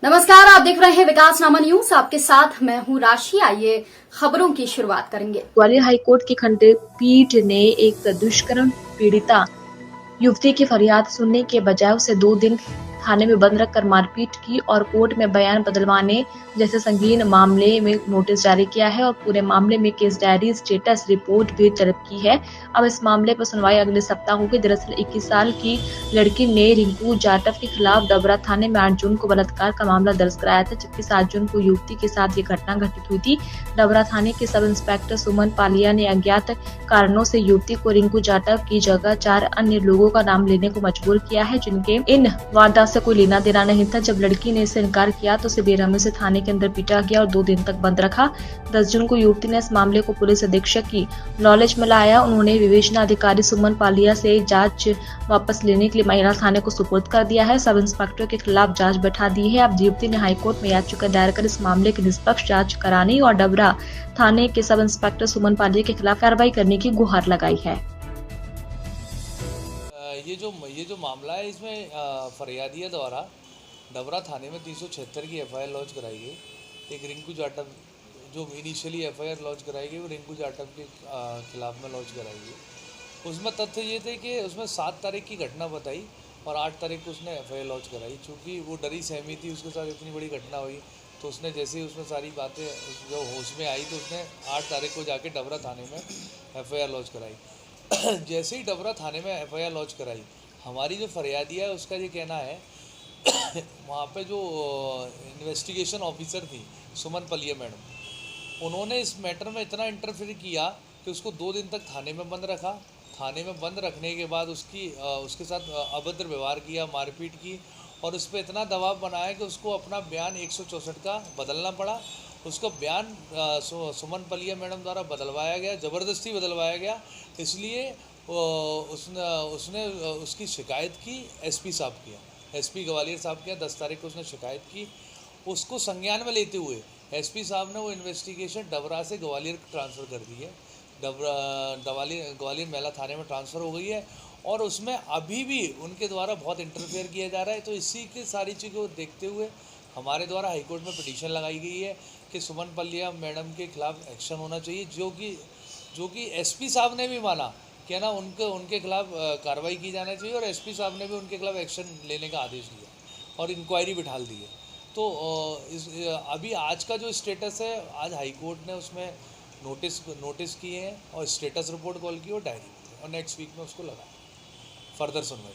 नमस्कार, आप देख रहे हैं विकासनामा न्यूज। आपके साथ मैं हूं राशि। आइए खबरों की शुरुआत करेंगे। ग्वालियर हाईकोर्ट की खंडपीठ ने एक दुष्कर्म पीड़िता युवती की फरियाद सुनने के बजाय उसे 2 दिन थाने में बंद रखकर मारपीट की और कोर्ट में बयान बदलवाने जैसे संगीन मामले में नोटिस जारी किया है और पूरे मामले में केस डायरी स्टेटस रिपोर्ट भी तलब की है। अब इस मामले पर सुनवाई अगले सप्ताह होगी। दरअसल 21 साल की लड़की ने रिंकू जाटव के खिलाफ डबरा थाने में 8 जून को बलात्कार का मामला दर्ज कराया था, जबकि 7 जून को युवती के साथ ये घटना घटित हुई थी। डबरा थाने के सब इंस्पेक्टर सुमन पालिया ने अज्ञात कारणों से युवती को रिंकू जाटव की जगह 4 अन्य लोगों का नाम लेने को मजबूर किया है, जिनके इन वारदात से कोई लेना देना नहीं था। जब लड़की ने इससे इनकार किया तो उसे बेरहमी से थाने के अंदर पीटा गया और 2 दिन तक बंद रखा। 10 जून को युवती ने इस मामले को पुलिस अधीक्षक की नॉलेज में लाया। उन्होंने विवेचना अधिकारी सुमन पालिया से जांच वापस लेने के लिए महिला थाने को सुपुर्द कर दिया है। सब इंस्पेक्टर के खिलाफ जांच बैठा दी है। अब युवती ने हाईकोर्ट में याचिका दायर कर इस मामले की निष्पक्ष जांच कराने और डबरा थाने के सब इंस्पेक्टर सुमन पालिया के खिलाफ कार्रवाई करने की गुहार लगाई है। ये जो मामला है, इसमें फरियादिया द्वारा डबरा थाने में 376 की एफआईआर लॉन्च कराई गई। एक रिंकू जाटव जो इनिशियली एफआईआर लॉन्च कराई गई वो रिंकू जाटव के खिलाफ में लॉन्च कराई गई। उसमें तथ्य ये थे कि उसमें 7 तारीख की घटना बताई और 8 तारीख को उसने एफआईआर लॉन्च कराई। चूँकि वो डरी सहमी थी, उसके साथ इतनी बड़ी घटना हुई, तो उसने जैसे ही उसमें सारी बातें जो होश में आई तो उसने 8 तारीख को जाके डबरा थाने में एफआईआर लॉन्च कराई। जैसे ही डबरा थाने में एफआईआर लॉन्च कराई, हमारी जो फरियादिया है उसका ये कहना है वहाँ पे जो इन्वेस्टिगेशन ऑफिसर थी सुमन पलिया मैडम, उन्होंने इस मैटर में इतना इंटरफेयर किया कि उसको 2 दिन तक थाने में बंद रखा। थाने में बंद रखने के बाद उसके साथ अभद्र व्यवहार किया, मारपीट की और उस पर इतना दबाव बनाया कि उसको अपना बयान 164 का बदलना पड़ा। उसका बयान सुमन पलिया मैडम द्वारा बदलवाया गया, ज़बरदस्ती बदलवाया गया। इसलिए उसने उसकी शिकायत की एसपी साहब किया, एसपी ग्वालियर साहब किया। 10 तारीख को उसने शिकायत की। उसको संज्ञान में लेते हुए एसपी साहब ने वो इन्वेस्टिगेशन डबरा से ग्वालियर ट्रांसफ़र कर दी है। ग्वालियर महिला थाने में ट्रांसफ़र हो गई है और उसमें अभी भी उनके द्वारा बहुत इंटरफेयर किया जा रहा है। तो इसी की सारी चीज़ों को देखते हुए हमारे द्वारा हाईकोर्ट में पिटीशन लगाई गई है कि सुमन पलिया मैडम के खिलाफ एक्शन होना चाहिए, जो कि एसपी साहब ने भी माना कि ना उनके खिलाफ कार्रवाई की जाना चाहिए और एसपी साहब ने भी उनके खिलाफ एक्शन लेने का आदेश दिया और इंक्वायरी बिठाल दी है। तो अभी आज का जो स्टेटस है, आज हाईकोर्ट ने उसमें नोटिस किए हैं और स्टेटस रिपोर्ट कॉल की और डायरी और नेक्स्ट वीक में उसको लगा फर्दर सुनवाई।